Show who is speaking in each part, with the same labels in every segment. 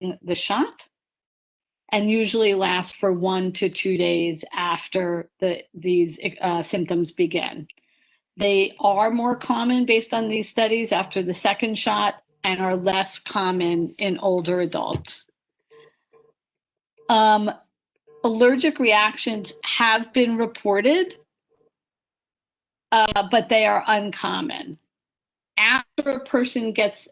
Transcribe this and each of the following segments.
Speaker 1: the shot, and usually last for 1 to 2 days after these symptoms begin. They are more common based on these studies after the second shot and are less common in older adults. Allergic reactions have been reported, but they are uncommon. After a person gets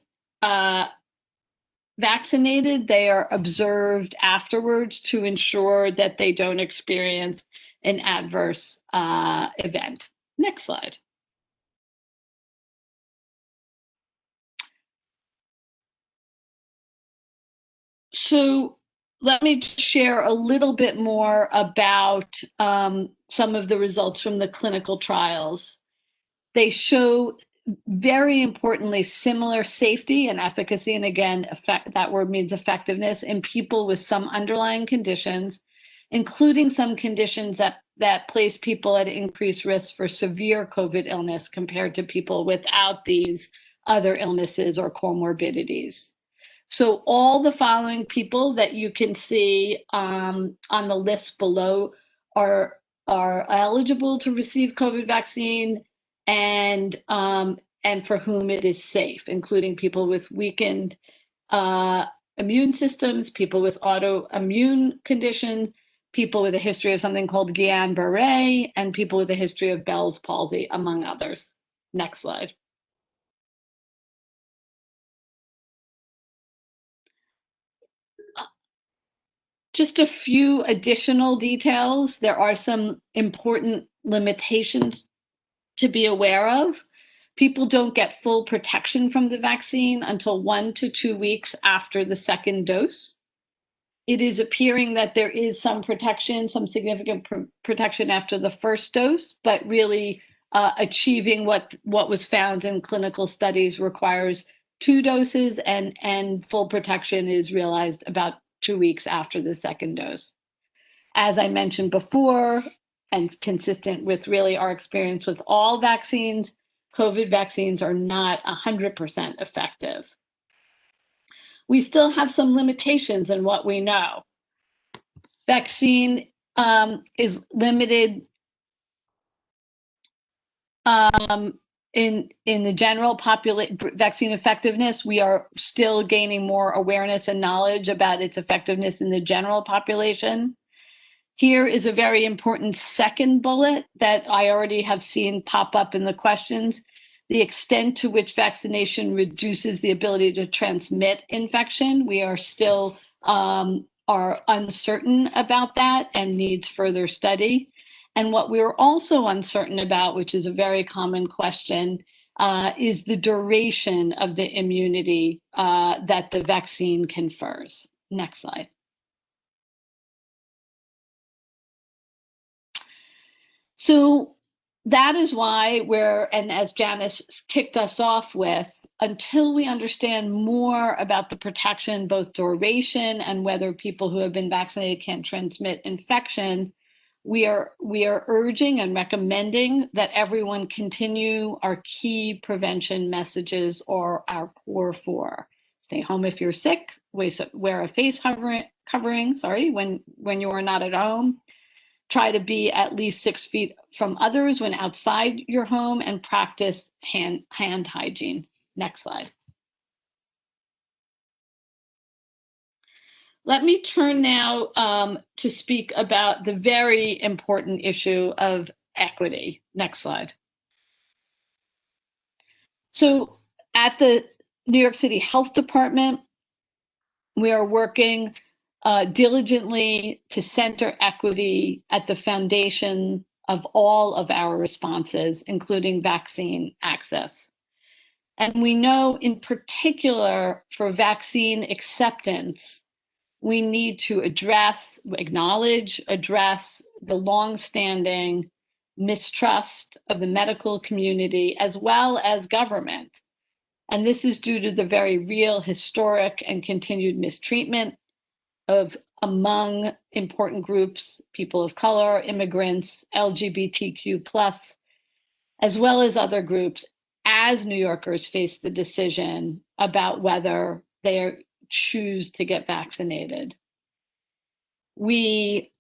Speaker 1: vaccinated, they are observed afterwards to ensure that they don't experience an adverse event. Next slide. So let me share a little bit more about some of the results from the clinical trials. They show, very importantly, similar safety and efficacy, and again, that word means effectiveness, in people with some underlying conditions, including some conditions that place people at increased risk for severe COVID illness compared to people without these other illnesses or comorbidities. So all the following people that you can see on the list below are eligible to receive COVID vaccine, and for whom it is safe, including people with weakened immune systems, people with autoimmune conditions, people with a history of something called Guillain-Barré, and people with a history of Bell's palsy, among others. Next slide. Just a few additional details. There are some important limitations to be aware of. People don't get full protection from the vaccine until 1 to 2 weeks after the second dose. It is appearing that there is some protection, some significant protection after the first dose, but really achieving what was found in clinical studies requires 2 doses, and full protection is realized about 2 weeks after the second dose. As I mentioned before, and consistent with really our experience with all vaccines, COVID vaccines are not 100% effective. We still have some limitations in what we know. Vaccine is limited in the general population. Vaccine effectiveness, we are still gaining more awareness and knowledge about its effectiveness in the general population. Here is a very important second bullet that I already have seen pop up in the questions. The extent to which vaccination reduces the ability to transmit infection. We are still are uncertain about that and needs further study. And what we're also uncertain about, which is a very common question, is the duration of the immunity that the vaccine confers. Next slide. So that is why and as Janice kicked us off with, until we understand more about the protection, both duration and whether people who have been vaccinated can transmit infection, we are urging and recommending that everyone continue our key prevention messages, or our core 4. Stay home if you're sick, wear a face covering, when you are not at home. Try to be at least 6 feet from others when outside your home, and practice hand hygiene. Next slide. Let me turn now to speak about the very important issue of equity. Next slide. So at the New York City Health Department, we are working diligently to center equity at the foundation of all of our responses, including vaccine access. And we know, in particular, for vaccine acceptance, we need to address the longstanding mistrust of the medical community as well as government. And this is due to the very real, historic, and continued mistreatment among important groups, people of color, immigrants, LGBTQ+, as well as other groups, as New Yorkers face the decision about whether they choose to get vaccinated. We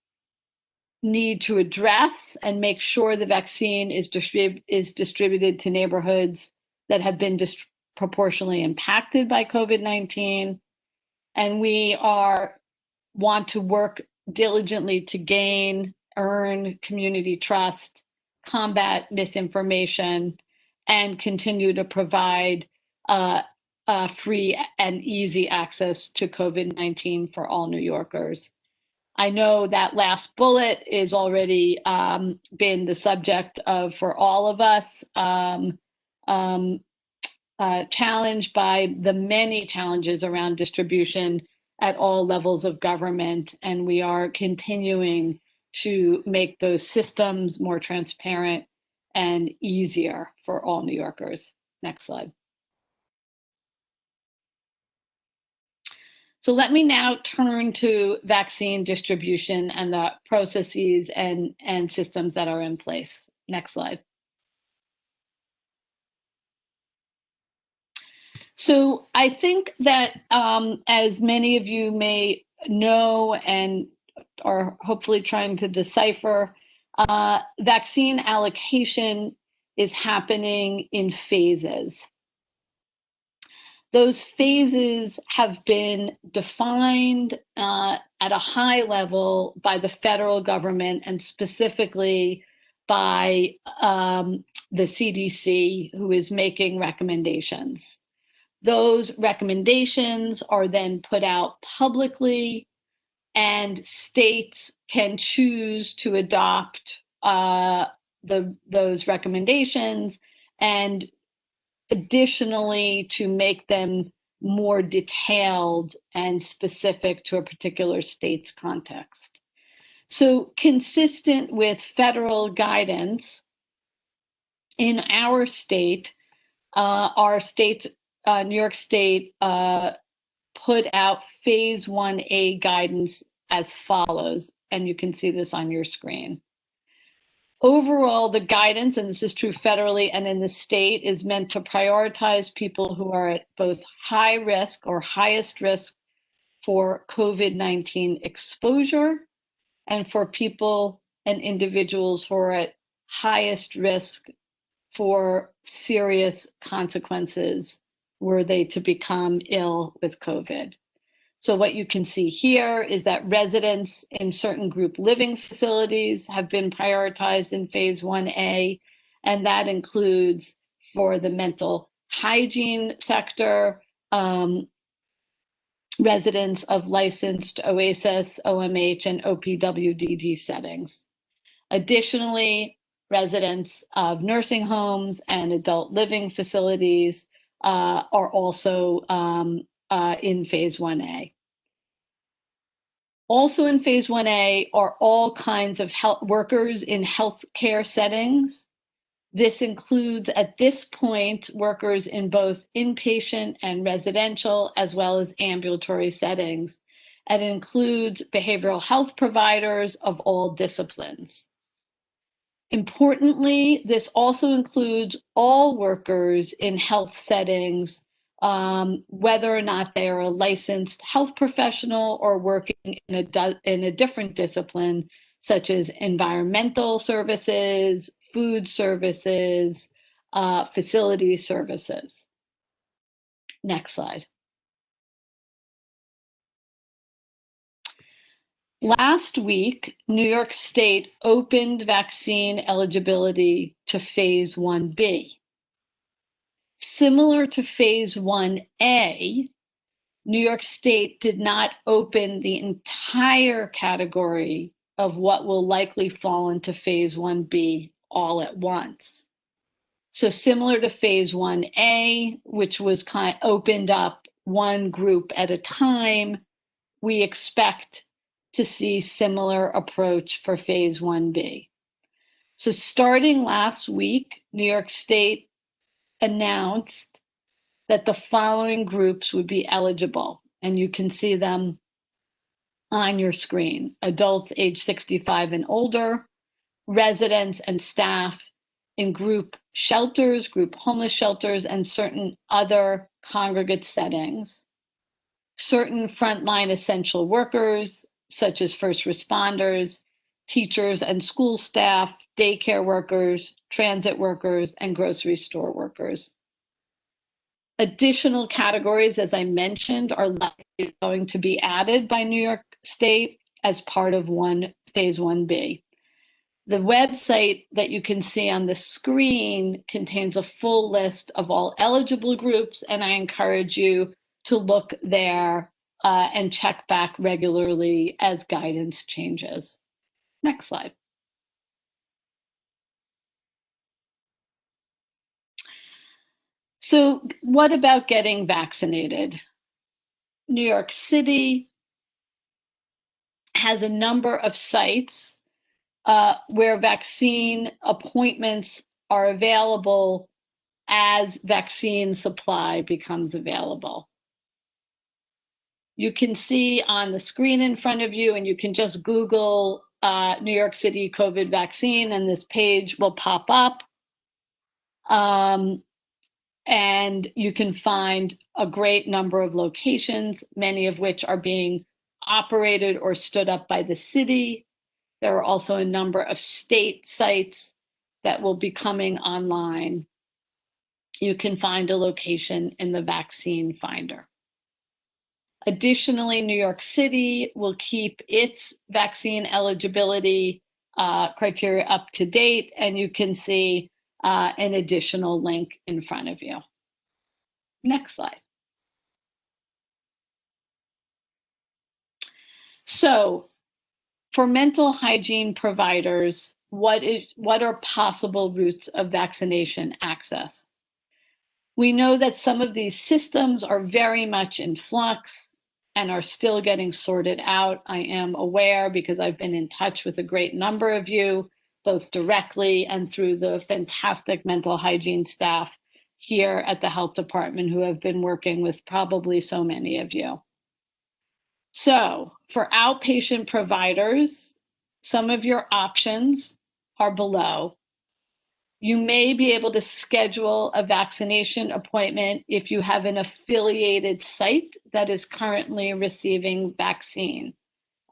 Speaker 1: need to address and make sure the vaccine is distributed to neighborhoods that have been disproportionately impacted by COVID-19. And we want to work diligently to earn community trust, combat misinformation, and continue to provide free and easy access to COVID-19 for all New Yorkers. I know that last bullet is already been the subject of, for all of us, challenged by the many challenges around distribution at all levels of government, and we are continuing to make those systems more transparent and easier for all New Yorkers. Next slide. So let me now turn to vaccine distribution and the processes and systems that are in place. Next slide. So I think that as many of you may know and are hopefully trying to decipher, vaccine allocation is happening in phases. Those phases have been defined at a high level by the federal government and specifically by the CDC, who is making recommendations. Those recommendations are then put out publicly, and states can choose to adopt those recommendations and additionally to make them more detailed and specific to a particular state's context. So consistent with federal guidance, in our state, New York State put out phase 1A guidance as follows, and you can see this on your screen. Overall, the guidance, and this is true federally and in the state, is meant to prioritize people who are at both high risk or highest risk for COVID-19 exposure and for people and individuals who are at highest risk for serious consequences were they to become ill with COVID. So what you can see here is that residents in certain group living facilities have been prioritized in phase 1A, and that includes for the mental hygiene sector, residents of licensed OASIS, OMH, and OPWDD settings. Additionally, residents of nursing homes and adult living facilities are also in phase 1A. Also in phase 1A are all kinds of health workers in healthcare settings. This includes, at this point, workers in both inpatient and residential, as well as ambulatory settings. And it includes behavioral health providers of all disciplines. Importantly, this also includes all workers in health settings, whether or not they are a licensed health professional or working in a different discipline, such as environmental services, food services, facility services. Next slide. Last week, New York State opened vaccine eligibility to phase 1B. Similar to phase 1A, New York State did not open the entire category of what will likely fall into phase 1B all at once. So similar to phase 1A, which was opened up one group at a time, we expect to see similar approach for phase 1B. So starting last week, New York State announced that the following groups would be eligible, and you can see them on your screen: adults age 65 and older, residents and staff in group shelters, group homeless shelters, and certain other congregate settings, certain frontline essential workers, such as first responders, teachers and school staff, daycare workers, transit workers, and grocery store workers. Additional categories, as I mentioned, are likely going to be added by New York State as part of phase 1B. The website that you can see on the screen contains a full list of all eligible groups, and I encourage you to look there and check back regularly as guidance changes. Next slide. So what about getting vaccinated? New York City has a number of sites where vaccine appointments are available as vaccine supply becomes available. You can see on the screen in front of you, and you can just Google New York City COVID vaccine, and this page will pop up. And you can find a great number of locations, many of which are being operated or stood up by the city. There are also a number of state sites that will be coming online. You can find a location in the vaccine finder. Additionally, New York City will keep its vaccine eligibility criteria up to date, and you can see an additional link in front of you. Next slide. So, for mental hygiene providers, what are possible routes of vaccination access? We know that some of these systems are very much in flux and are still getting sorted out. I am aware because I've been in touch with a great number of you, both directly and through the fantastic mental hygiene staff here at the health department who have been working with probably so many of you. So for outpatient providers, some of your options are below. You may be able to schedule a vaccination appointment if you have an affiliated site that is currently receiving vaccine,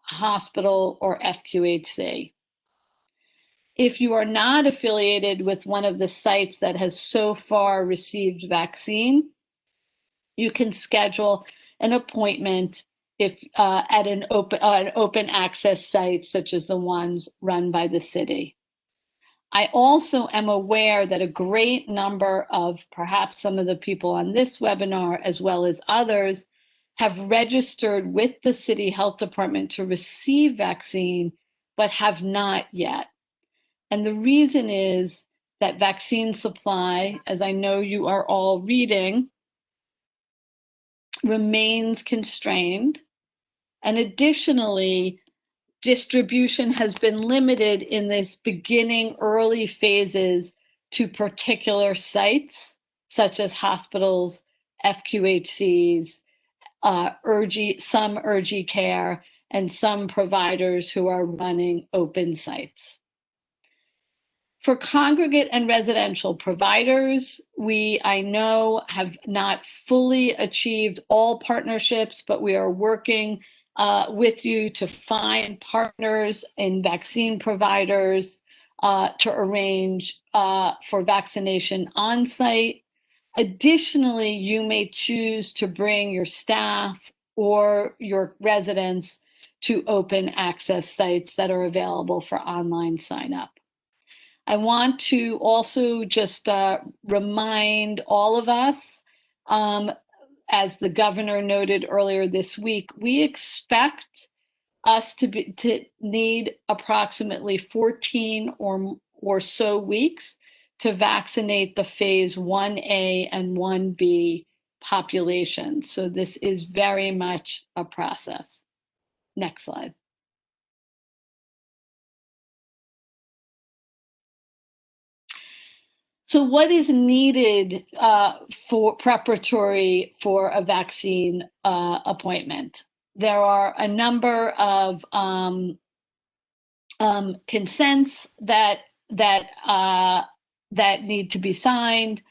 Speaker 1: hospital or FQHC. If you are not affiliated with one of the sites that has so far received vaccine, you can schedule an appointment at an open access site, such as the ones run by the city. I also am aware that a great number of perhaps some of the people on this webinar, as well as others, have registered with the City Health Department to receive vaccine, but have not yet. And the reason is that vaccine supply, as I know you are all reading, remains constrained. And additionally, distribution has been limited in this beginning early phases to particular sites, such as hospitals, FQHCs, some urgent care, and some providers who are running open sites. For congregate and residential providers, I know, have not fully achieved all partnerships, but we are working with you to find partners and vaccine providers to arrange for vaccination on site. Additionally, you may choose to bring your staff or your residents to open access sites that are available for online sign up. I want to also just remind all of us, as the governor noted earlier this week, we expect us to need approximately 14 or so weeks to vaccinate the phase 1A and 1B population. So this is very much a process. Next slide. So what is needed for preparatory for a vaccine appointment? There are a number of consents that need to be signed.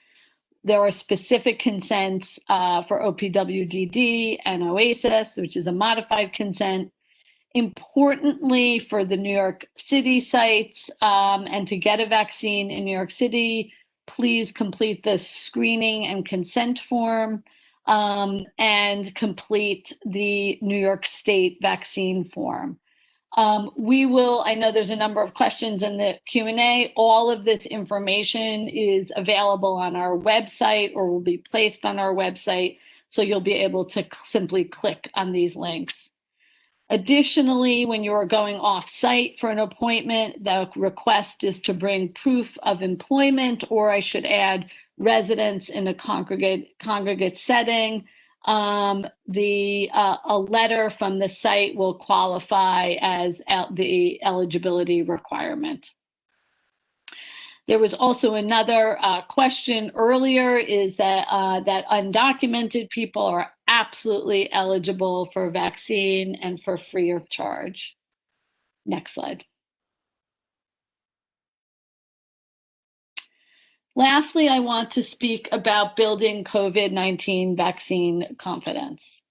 Speaker 1: There are specific consents for OPWDD and OASIS, which is a modified consent. Importantly, for the New York City sites and to get a vaccine in New York City, please complete the screening and consent form and complete the New York State vaccine form. I know there's a number of questions in the Q&A. All of this information is available on our website or will be placed on our website, so you'll be able to simply click on these links. Additionally, when you are going off-site for an appointment, the request is to bring proof of employment, or I should add, residence in a congregate setting. A letter from the site will qualify as the eligibility requirement. There was also another question earlier, is that undocumented people are absolutely eligible for vaccine and for free of charge. Next slide. Lastly, I want to speak about building COVID-19 vaccine confidence.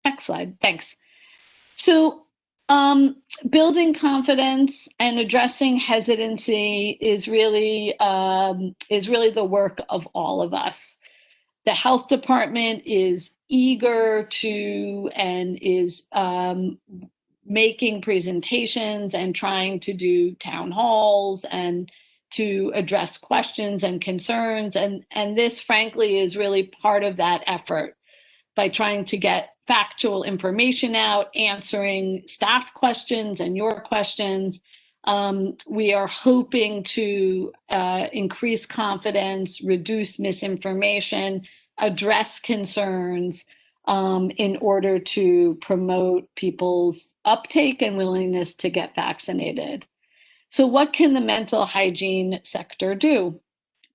Speaker 1: Next slide, thanks. So building confidence and addressing hesitancy is really the work of all of us. The health department is eager to and is making presentations and trying to do town halls and to address questions and concerns. And this, frankly, is really part of that effort, by trying to get factual information out, answering staff questions and your questions. We are hoping to increase confidence, reduce misinformation, address concerns in order to promote people's uptake and willingness to get vaccinated. So what can the mental hygiene sector do?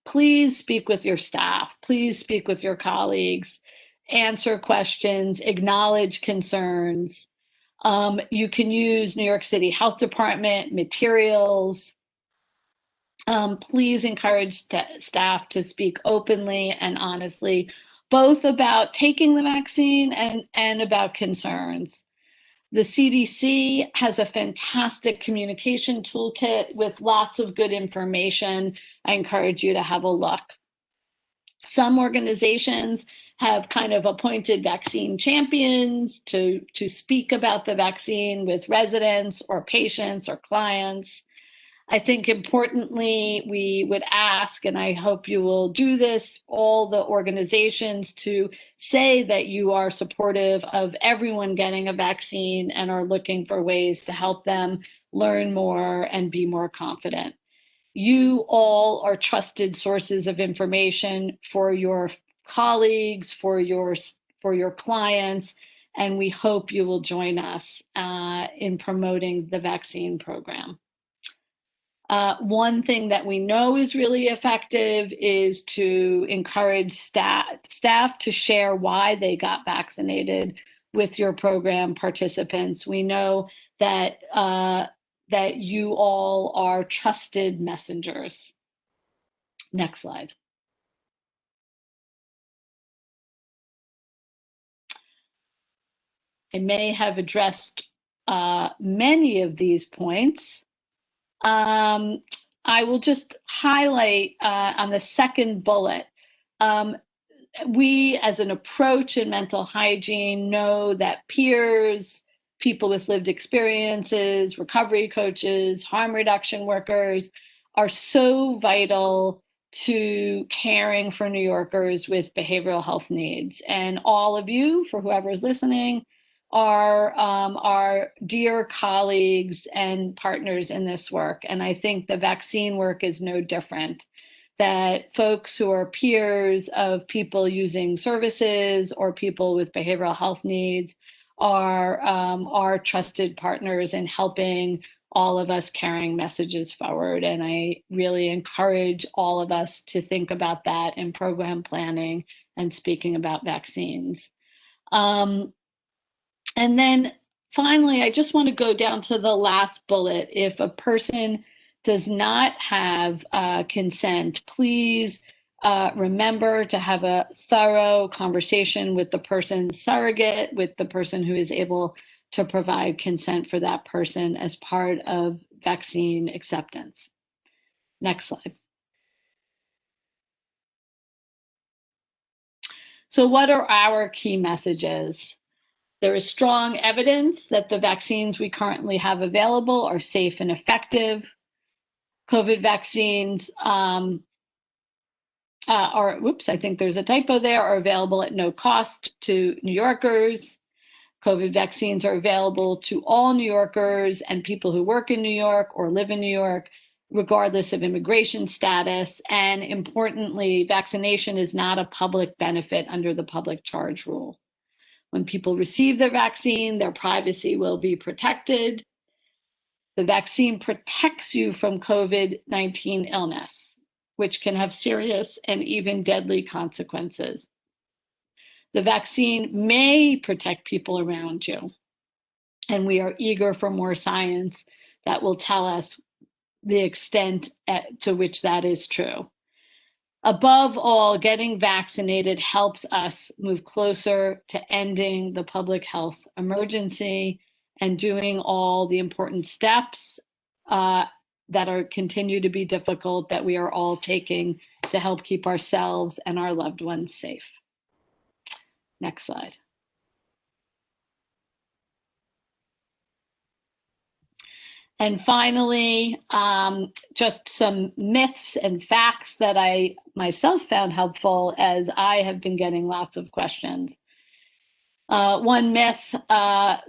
Speaker 1: Please speak with your staff. Please speak with your colleagues. Answer questions, acknowledge concerns. You can use New York City Health Department materials. Please encourage staff to speak openly and honestly, both about taking the vaccine and about concerns. The CDC has a fantastic communication toolkit with lots of good information. I encourage you to have a look. Some organizations have kind of appointed vaccine champions to speak about the vaccine with residents or patients or clients. I think importantly, we would ask, and I hope you will do this, all the organizations to say that you are supportive of everyone getting a vaccine and are looking for ways to help them learn more and be more confident. You all are trusted sources of information for your colleagues, for your clients, and we hope you will join us in promoting the vaccine program. One thing that we know is really effective is to encourage staff to share why they got vaccinated with your program participants. We know that that you all are trusted messengers. Next slide. I may have addressed many of these points. I will just highlight on the second bullet. We, as an approach in mental hygiene, know that peers, people with lived experiences, recovery coaches, harm reduction workers are so vital to caring for New Yorkers with behavioral health needs. And all of you, for whoever is listening, are dear colleagues and partners in this work. And I think the vaccine work is no different. That folks who are peers of people using services or people with behavioral health needs are trusted partners in helping all of us carrying messages forward. And I really encourage all of us to think about that in program planning and speaking about vaccines. And then finally, I just want to go down to the last bullet. If a person does not have consent, please remember to have a thorough conversation with the person's surrogate, with the person who is able to provide consent for that person as part of vaccine acceptance. Next slide. So what are our key messages? There is strong evidence that the vaccines we currently have available are safe and effective. COVID vaccines I think there's a typo there, are available at no cost to New Yorkers. COVID vaccines are available to all New Yorkers and people who work in New York or live in New York, regardless of immigration status. And importantly, vaccination is not a public benefit under the public charge rule. When people receive their vaccine, their privacy will be protected. The vaccine protects you from COVID-19 illness, which can have serious and even deadly consequences. The vaccine may protect people around you, and we are eager for more science that will tell us the extent to which that is true. Above all, getting vaccinated helps us move closer to ending the public health emergency and doing all the important steps that continue to be difficult that we are all taking to help keep ourselves and our loved ones safe. Next slide. And finally, just some myths and facts that I myself found helpful as I have been getting lots of questions. One myth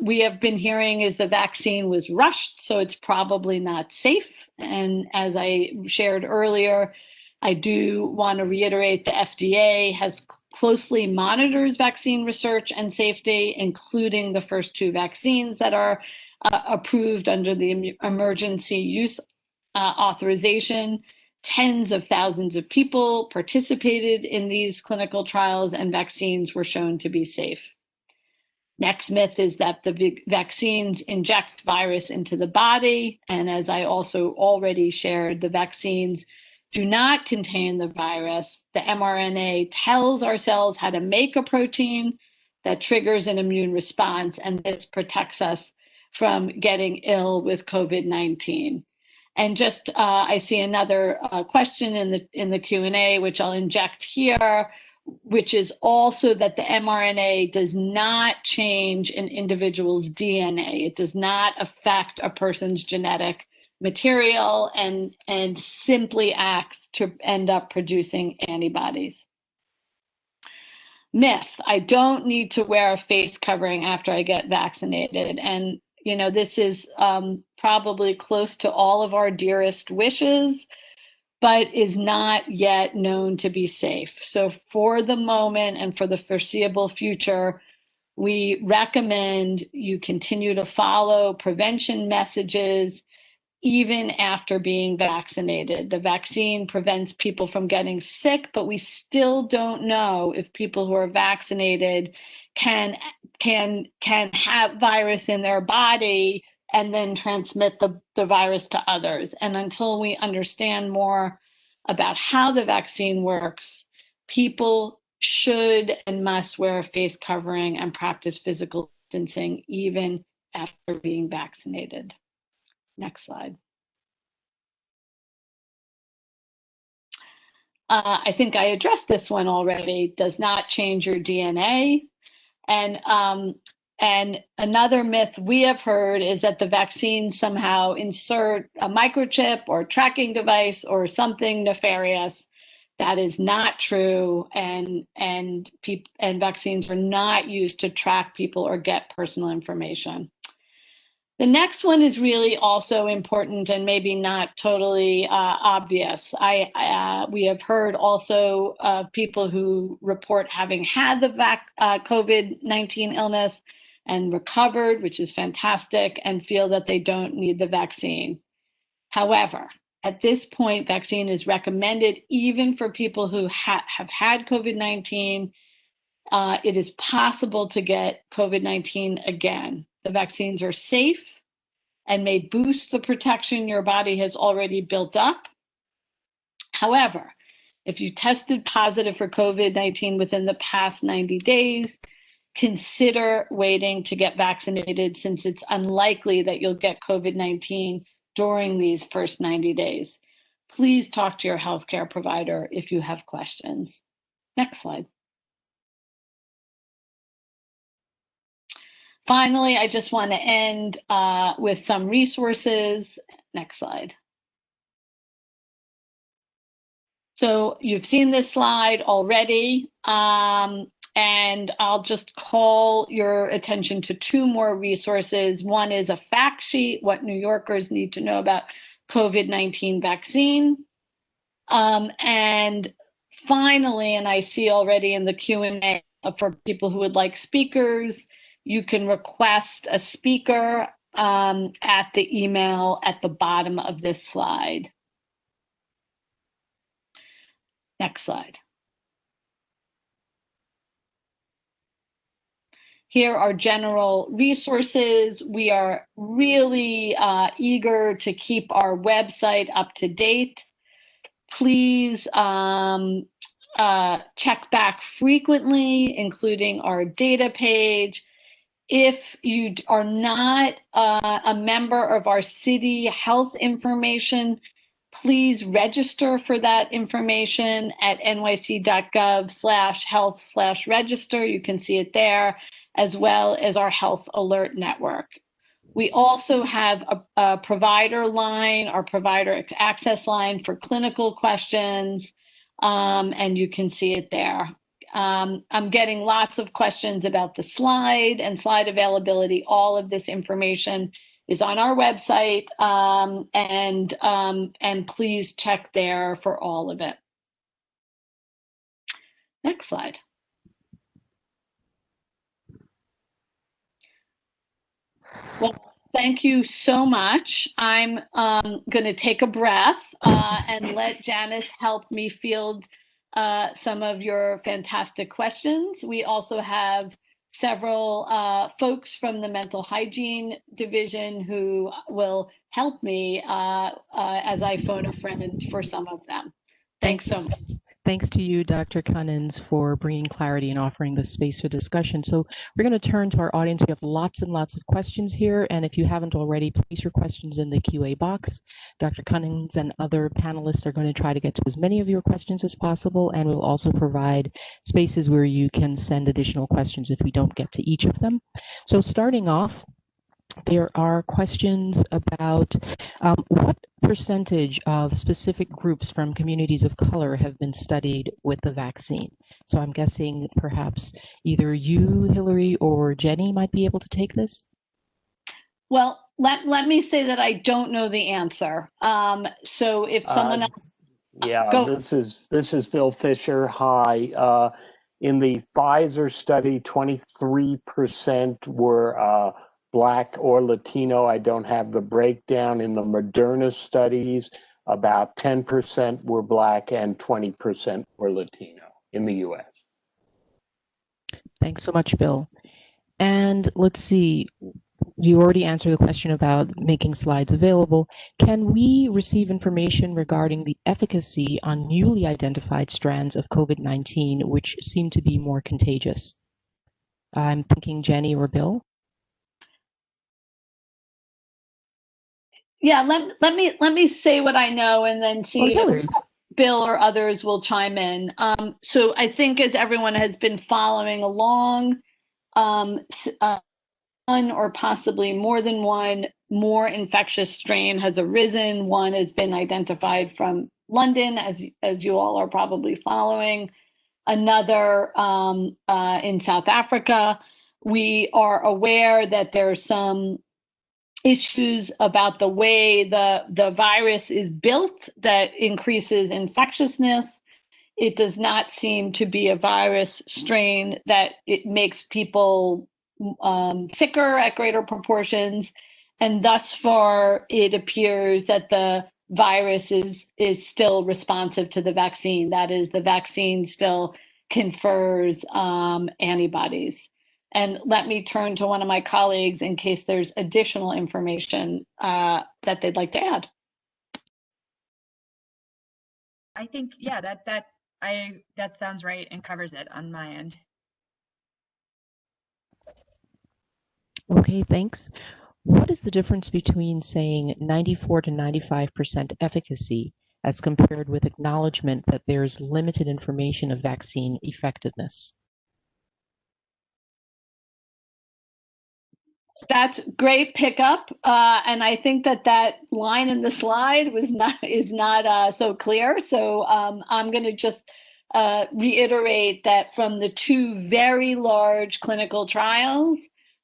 Speaker 1: we have been hearing is the vaccine was rushed, so it's probably not safe. And as I shared earlier, I do want to reiterate the FDA has closely monitors vaccine research and safety, including the first two vaccines that are approved under the emergency use authorization. Tens of thousands of people participated in these clinical trials, and vaccines were shown to be safe. Next myth is that the vaccines inject virus into the body. And as I also already shared, the vaccines do not contain the virus. The mRNA tells our cells how to make a protein that triggers an immune response, and this protects us from getting ill with COVID-19. And just I see another question in the Q&A, which I'll inject here, which is also that the mRNA does not change an individual's DNA. It does not affect a person's genetic material and simply acts to end up producing antibodies. Myth: I don't need to wear a face covering after I get vaccinated. And this is probably close to all of our dearest wishes, but is not yet known to be safe. So for the moment and for the foreseeable future, we recommend you continue to follow prevention messages even after being vaccinated. The vaccine prevents people from getting sick, but we still don't know if people who are vaccinated can have virus in their body and then transmit the virus to others. And until we understand more about how the vaccine works, people should and must wear a face covering and practice physical distancing even after being vaccinated. Next slide. I think I addressed this one already. Does not change your DNA. And another myth we have heard is that the vaccine somehow insert a microchip or tracking device or something nefarious. That is not true, and vaccines are not used to track people or get personal information. The next one is really also important and maybe not totally obvious. We have heard also people who report having had the COVID-19 illness and recovered, which is fantastic, and feel that they don't need the vaccine. However, at this point, vaccine is recommended even for people who have had COVID-19. It is possible to get COVID-19 again. The vaccines are safe and may boost the protection your body has already built up. However, if you tested positive for COVID-19 within the past 90 days, consider waiting to get vaccinated since it's unlikely that you'll get COVID-19 during these first 90 days. Please talk to your healthcare provider if you have questions. Next slide. Finally, I just want to end with some resources. Next slide. So you've seen this slide already, and I'll just call your attention to two more resources. One is a fact sheet, what New Yorkers need to know about COVID-19 vaccine. And finally, and I see already in the Q&A for people who would like speakers, you can request a speaker at the email at the bottom of this slide. Next slide. Here are general resources. We are really eager to keep our website up to date. Please check back frequently, including our data page. If you are not a member of our city health information, please register for that information at nyc.gov/health/register. You can see it there, as well as our health alert network. We also have a provider line, our provider access line for clinical questions, and you can see it there. I'm getting lots of questions about the slide and slide availability. All of this information is on our website, and please check there for all of it. Next slide. Well, thank you so much. I'm going to take a breath and let Janice help me field some of your fantastic questions. We also have several folks from the mental hygiene division who will help me as I phone a friend for some of them. Thanks so much.
Speaker 2: Thanks to you, Dr. Cunnins, for bringing clarity and offering the space for discussion. So we're going to turn to our audience. We have lots and lots of questions here, and if you haven't already, place your questions in the QA box. Dr. Cunnins and other panelists are going to try to get to as many of your questions as possible, and we'll also provide spaces where you can send additional questions if we don't get to each of them. So starting off, there are questions about what percentage of specific groups from communities of color have been studied with the vaccine. So I'm guessing perhaps either you, Hillary, or Jenny might be able to take this.
Speaker 1: Well, let me say that I don't know the answer. So if someone else,
Speaker 3: yeah, this is Bill Fisher. Hi. In the Pfizer study, 23% were Black or Latino. I don't have the breakdown. In the Moderna studies, about 10% were Black and 20% were Latino in the US.
Speaker 2: Thanks so much, Bill. And let's see, you already answered the question about making slides available. Can we receive information regarding the efficacy on newly identified strands of COVID-19, which seem to be more contagious? I'm thinking Jenny or Bill.
Speaker 1: Yeah, let me say what I know and then see if Bill or others will chime in. So I think as everyone has been following along, one or possibly more than one more infectious strain has arisen. One has been identified from London, as you all are probably following. Another in South Africa. We are aware that there's some issues about the way the virus is built that increases infectiousness. It does not seem to be a virus strain that it makes people sicker at greater proportions. And thus far, it appears that the virus is still responsive to the vaccine. That is, the vaccine still confers antibodies. And let me turn to one of my colleagues in case there's additional information that they'd like to add.
Speaker 4: I think, yeah, that sounds right and covers it on my end.
Speaker 2: Okay, thanks. What is the difference between saying 94 to 95% efficacy as compared with acknowledgement that there's limited information of vaccine effectiveness?
Speaker 1: That's great pickup, and I think that line in the slide is not so clear. So I'm going to just reiterate that from the two very large clinical trials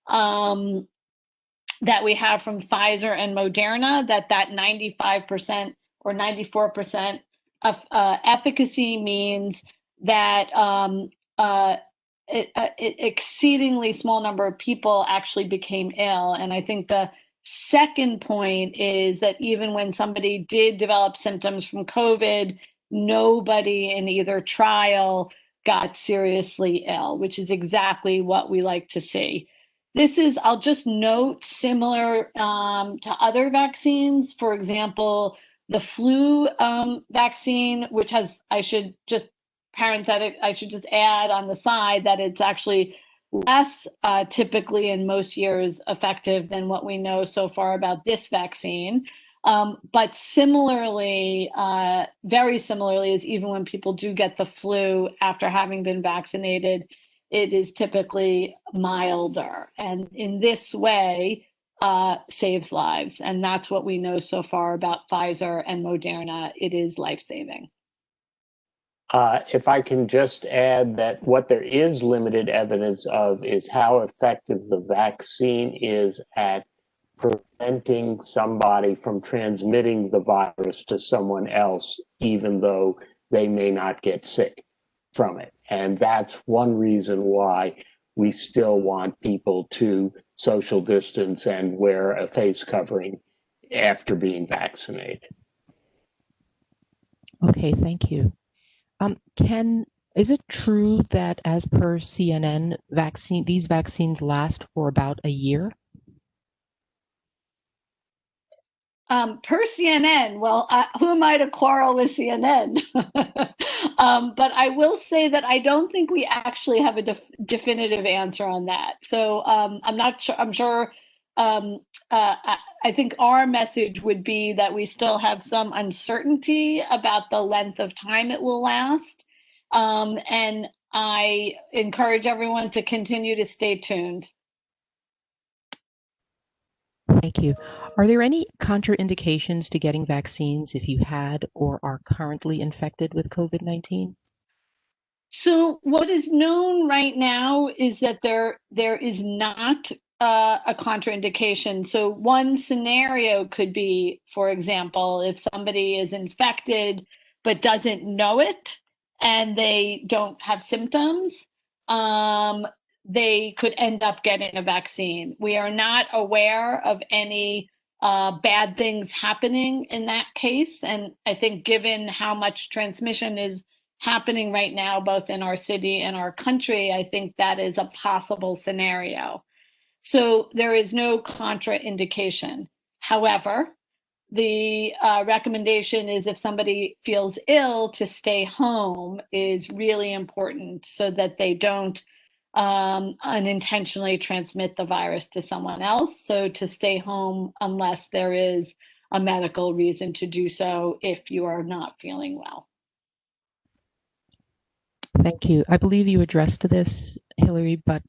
Speaker 1: that we have from Pfizer and Moderna, that 95% or 94% of efficacy means that exceedingly small number of people actually became ill. And I think the second point is that even when somebody did develop symptoms from COVID, nobody in either trial got seriously ill, which is exactly what we like to see. This is, I'll just note, similar to other vaccines. For example, the flu vaccine, which has, I should just add on the side that it's actually less typically in most years effective than what we know so far about this vaccine. But similarly, very similarly, is even when people do get the flu after having been vaccinated, it is typically milder. And in this way, saves lives. And that's what we know so far about Pfizer and Moderna. It is life-saving.
Speaker 3: If I can just add that what there is limited evidence of is how effective the vaccine is at preventing somebody from transmitting the virus to someone else, even though they may not get sick from it. And that's one reason why we still want people to social distance and wear a face covering after being vaccinated.
Speaker 2: Okay, thank you. Is it true that, as per CNN, these vaccines last for about a year?
Speaker 1: Per CNN, well, who am I to quarrel with CNN? But I will say that I don't think we actually have a definitive answer on that. So I'm not sure. I'm sure. I think our message would be that we still have some uncertainty about the length of time it will last. And I encourage everyone to continue to stay tuned.
Speaker 2: Thank you. Are there any contraindications to getting vaccines if you had or are currently infected with COVID-19?
Speaker 1: So what is known right now is that there is not a contraindication. So one scenario could be, for example, if somebody is infected but doesn't know it and they don't have symptoms, they could end up getting a vaccine. We are not aware of any bad things happening in that case. And I think given how much transmission is happening right now, both in our city and our country, I think that is a possible scenario. So there is no contraindication. However, the recommendation is if somebody feels ill to stay home is really important so that they don't unintentionally transmit the virus to someone else. So to stay home unless there is a medical reason to do so if you are not feeling well.
Speaker 2: Thank you. I believe you addressed this, Hillary, but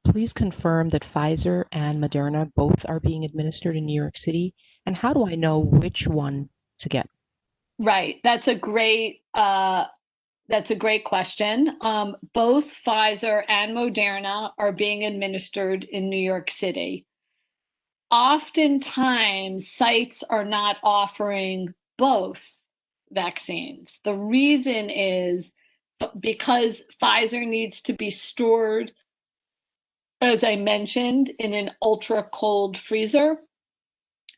Speaker 2: please confirm that Pfizer and Moderna both are being administered in New York City. And how do I know which one to get?
Speaker 1: Right. That's a great question. Both Pfizer and Moderna are being administered in New York City. Oftentimes, sites are not offering both vaccines. The reason is because Pfizer needs to be stored, as I mentioned, in an ultra cold freezer.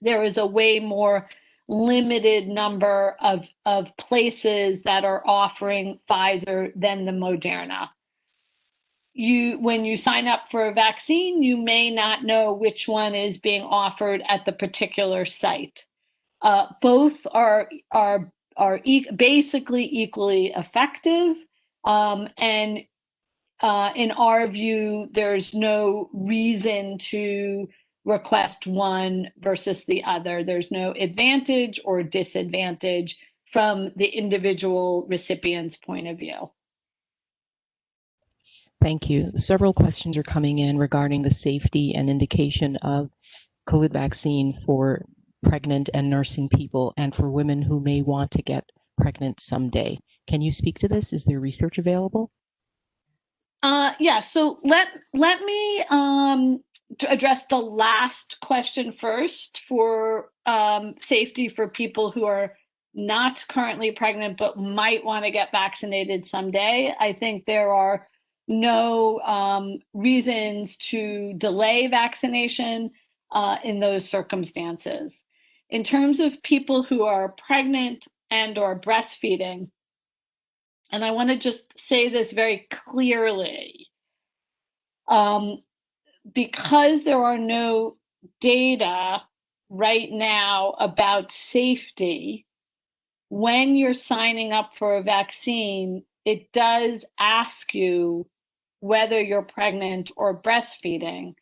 Speaker 1: There is a way more limited number of places that are offering Pfizer than the Moderna. when you sign up for a vaccine, you may not know which one is being offered at the particular site. Both are basically equally effective, and in our view, there's no reason to request one versus the other. There's no advantage or disadvantage from the individual recipient's point of view.
Speaker 2: Thank you. Several questions are coming in regarding the safety and indication of COVID vaccine for pregnant and nursing people and for women who may want to get pregnant someday. Can you speak to this? Is there research available?
Speaker 1: Yeah, so let me to address the last question first for safety for people who are not currently pregnant but might want to get vaccinated someday. I think there are no reasons to delay vaccination in those circumstances. In terms of people who are pregnant and or breastfeeding, and I want to just say this very clearly, because there are no data right now about safety, when you're signing up for a vaccine, it does ask you whether you're pregnant or breastfeeding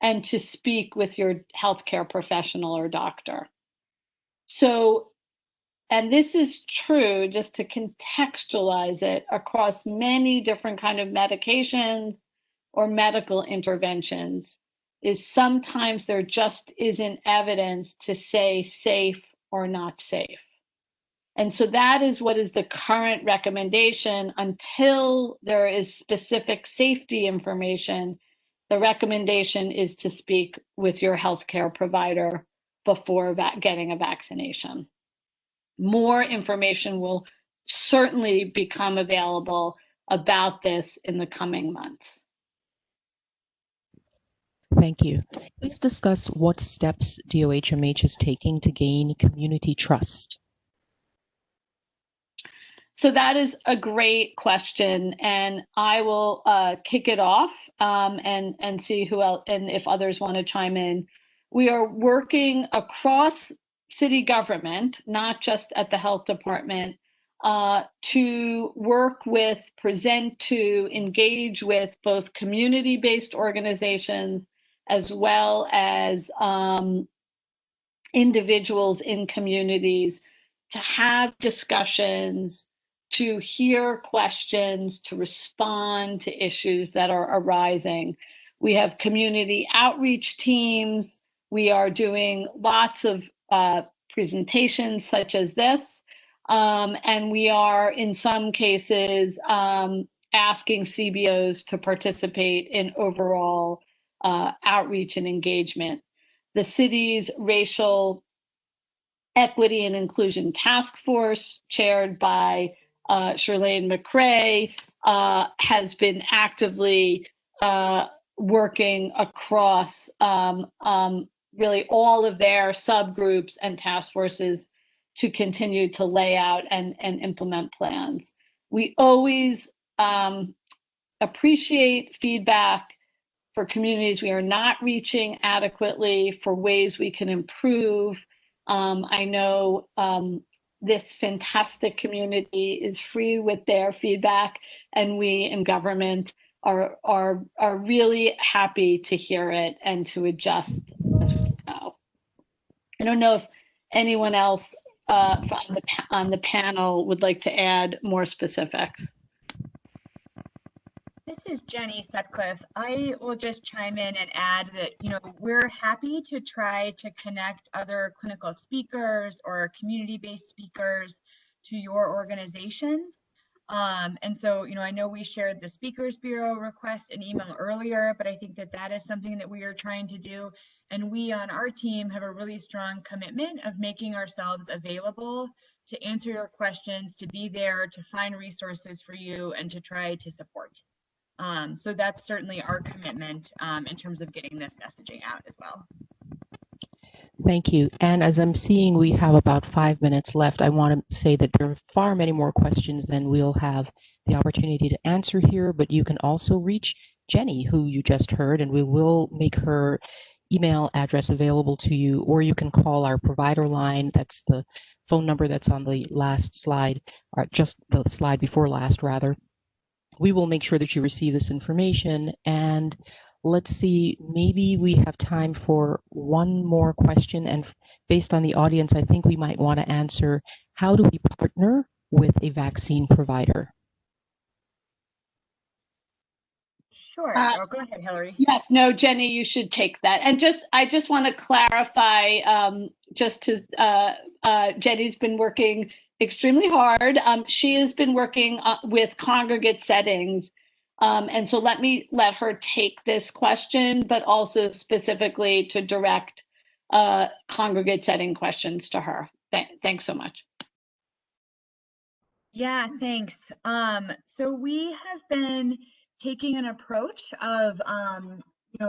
Speaker 1: and to speak with your healthcare professional or doctor. So, and this is true, just to contextualize it, across many different kind of medications or medical interventions, is sometimes there just isn't evidence to say safe or not safe. And so that is what is the current recommendation. Until there is specific safety information, the recommendation is to speak with your healthcare provider before getting a vaccination. More information will certainly become available about this in the coming months.
Speaker 2: Thank you. Please discuss what steps DOHMH is taking to gain community trust.
Speaker 1: So that is a great question, and I will kick it off and see who else and if others want to chime in. We are working across city government, not just at the health department, to work with, present to, engage with both community-based organizations as well as individuals in communities to have discussions, to hear questions, to respond to issues that are arising. We have community outreach teams. We are doing lots of presentations such as this. And we are, in some cases, asking CBOs to participate in overall outreach and engagement. The city's racial equity and inclusion task force, chaired by Shirlane McRae, has been actively working across really all of their subgroups and task forces to continue to lay out and implement plans. We always appreciate feedback for communities we are not reaching adequately, for ways we can improve. I know this fantastic community is free with their feedback, and we in government are really happy to hear it and to adjust as we go. I don't know if anyone else on the panel would like to add more specifics.
Speaker 4: This is Jenny Sutcliffe. I will just chime in and add that, we're happy to try to connect other clinical speakers or community-based speakers to your organizations. And so, I know we shared the Speakers Bureau request and email earlier, but I think that is something that we are trying to do. And we on our team have a really strong commitment of making ourselves available to answer your questions, to be there, to find resources for you, and to try to support. So that's certainly our commitment in terms of getting this messaging out as well.
Speaker 2: Thank you. And as I'm seeing we have about 5 minutes left, I want to say that there are far many more questions than we'll have the opportunity to answer here, but you can also reach Jenny, who you just heard, and we will make her email address available to you, or you can call our provider line. That's the phone number that's on the last slide, or just the slide before last, rather. We will make sure that you receive this information. And let's see, maybe we have time for one more question. And based on the audience, I think we might want to answer, how do we partner with a vaccine provider?
Speaker 4: Sure. Oh, go ahead, Hillary.
Speaker 1: Yes, no, Jenny, you should take that. And I just want to clarify, Jenny's been working extremely hard. She has been working with congregate settings. And so let her take this question, but also specifically to direct congregate setting questions to her. Thanks so much.
Speaker 4: Yeah, thanks. So we have been taking an approach of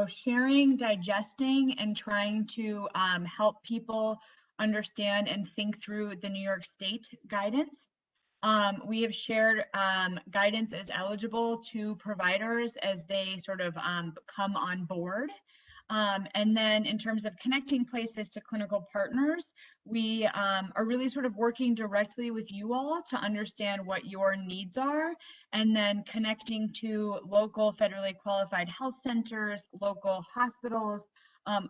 Speaker 4: sharing, digesting, and trying to help people understand and think through the New York State guidance. We have shared guidance as eligible to providers as they sort of come on board. And then in terms of connecting places to clinical partners, we are really sort of working directly with you all to understand what your needs are, and then connecting to local federally qualified health centers, local hospitals,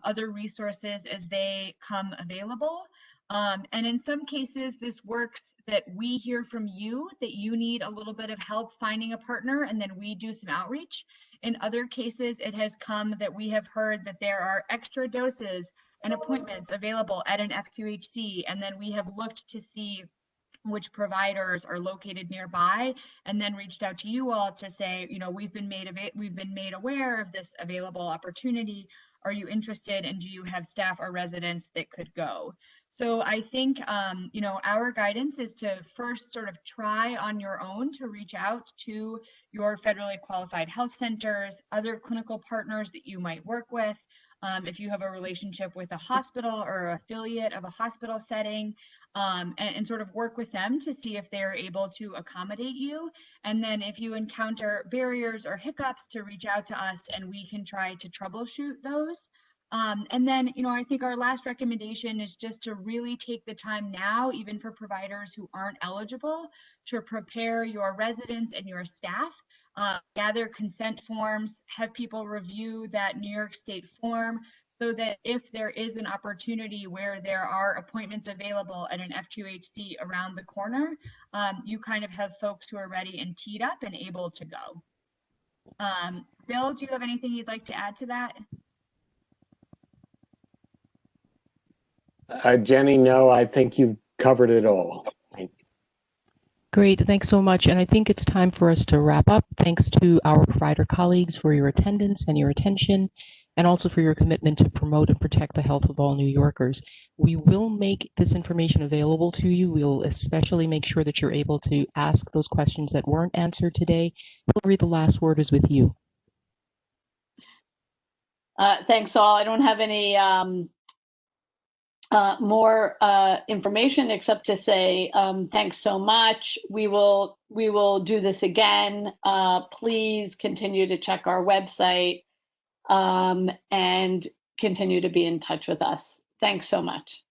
Speaker 4: other resources as they come available. And in some cases, this works that we hear from you that you need a little bit of help finding a partner, and then we do some outreach. In other cases, it has come that we have heard that there are extra doses and appointments available at an FQHC, and then we have looked to see which providers are located nearby, and then reached out to you all to say, we've been made aware of this available opportunity. Are you interested, and do you have staff or residents that could go? So I think, our guidance is to first sort of try on your own to reach out to your federally qualified health centers, other clinical partners that you might work with. If you have a relationship with a hospital or affiliate of a hospital setting, and sort of work with them to see if they're able to accommodate you. And then if you encounter barriers or hiccups, to reach out to us and we can try to troubleshoot those. And then, I think our last recommendation is just to really take the time now, even for providers who aren't eligible, to prepare your residents and your staff, gather consent forms, have people review that New York State form, so that if there is an opportunity where there are appointments available at an FQHC around the corner, you kind of have folks who are ready and teed up and able to go. Bill, do you have anything you'd like to add to that?
Speaker 3: Jenny, no, I think you've covered it all.
Speaker 2: Great, thanks so much. And I think it's time for us to wrap up. Thanks to our provider colleagues for your attendance and your attention, and also for your commitment to promote and protect the health of all New Yorkers. We will make this information available to you. We'll especially make sure that you're able to ask those questions that weren't answered today. Hillary, the last word is with you.
Speaker 1: Thanks all. I don't have any more information except to say thanks so much. We will do this again. Please continue to check our website and continue to be in touch with us. Thanks so much.